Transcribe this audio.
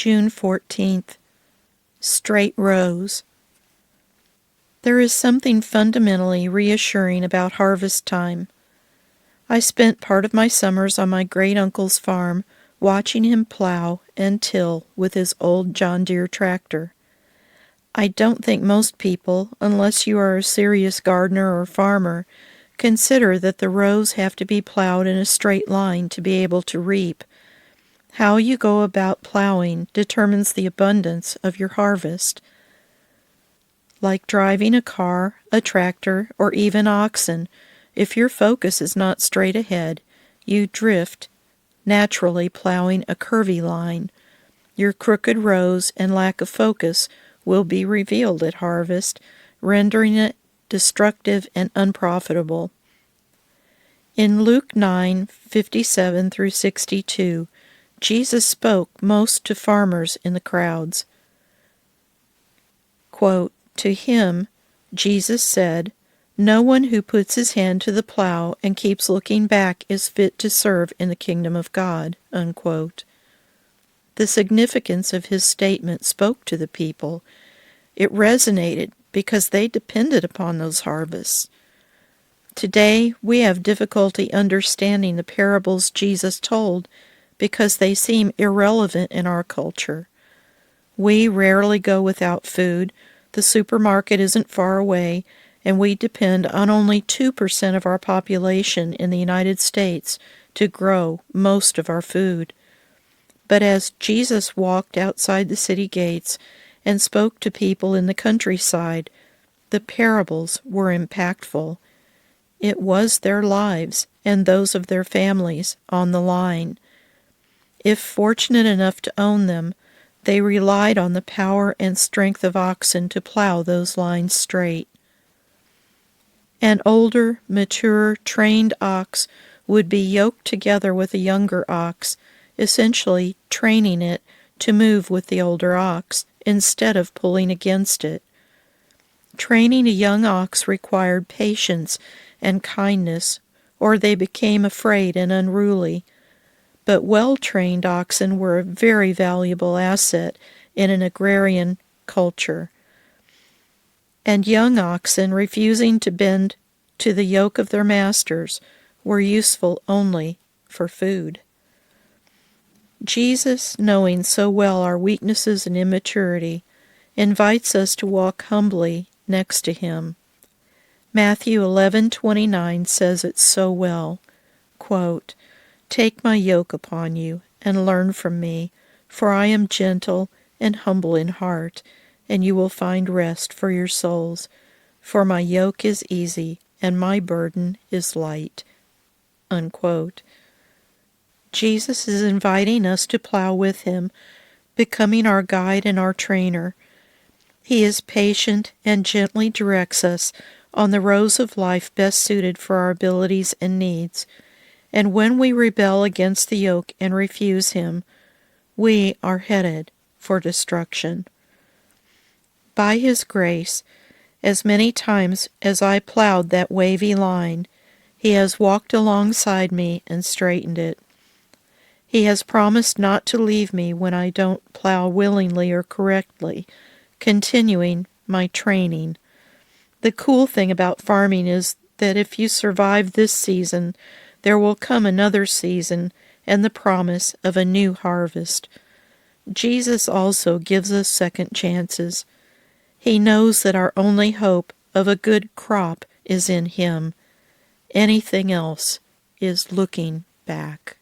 June 14th. Straight rows. There is something fundamentally reassuring about harvest time. I spent part of my summers on my great-uncle's farm watching him plow and till with his old John Deere tractor. I don't think most people, unless you are a serious gardener or farmer, consider that the rows have to be plowed in a straight line to be able to reap. How you go about plowing determines the abundance of your harvest. Like driving a car, a tractor, or even oxen, if your focus is not straight ahead, you drift, naturally plowing a curvy line. Your crooked rows and lack of focus will be revealed at harvest, rendering it destructive and unprofitable. In Luke 9:57 through 62, Jesus spoke most to farmers in the crowds. Quote, "To him, Jesus said, 'No one who puts his hand to the plow and keeps looking back is fit to serve in the kingdom of God.'" Unquote. The significance of his statement spoke to the people. It resonated because they depended upon those harvests. Today, we have difficulty understanding the parables Jesus told because they seem irrelevant in our culture. We rarely go without food, the supermarket isn't far away, and we depend on only 2% of our population in the United States to grow most of our food. But as Jesus walked outside the city gates and spoke to people in the countryside, the parables were impactful. It was their lives and those of their families on the line. If fortunate enough to own them, they relied on the power and strength of oxen to plow those lines straight. An older, mature, trained ox would be yoked together with a younger ox, essentially training it to move with the older ox instead of pulling against it. Training a young ox required patience and kindness, or they became afraid and unruly. But well-trained oxen were a very valuable asset in an agrarian culture. And young oxen, refusing to bend to the yoke of their masters, were useful only for food. Jesus, knowing so well our weaknesses and immaturity, invites us to walk humbly next to him. Matthew 11:29 says it so well, quote, "Take my yoke upon you and learn from me, for I am gentle and humble in heart, and you will find rest for your souls. For my yoke is easy and my burden is light." Unquote. Jesus is inviting us to plow with him, becoming our guide and our trainer. He is patient and gently directs us on the rows of life best suited for our abilities and needs. And when we rebel against the yoke and refuse him, we are headed for destruction. By his grace, as many times as I plowed that wavy line, he has walked alongside me and straightened it. He has promised not to leave me when I don't plow willingly or correctly, continuing my training. The cool thing about farming is that if you survive this season, there will come another season and the promise of a new harvest. Jesus also gives us second chances. He knows that our only hope of a good crop is in him. Anything else is looking back.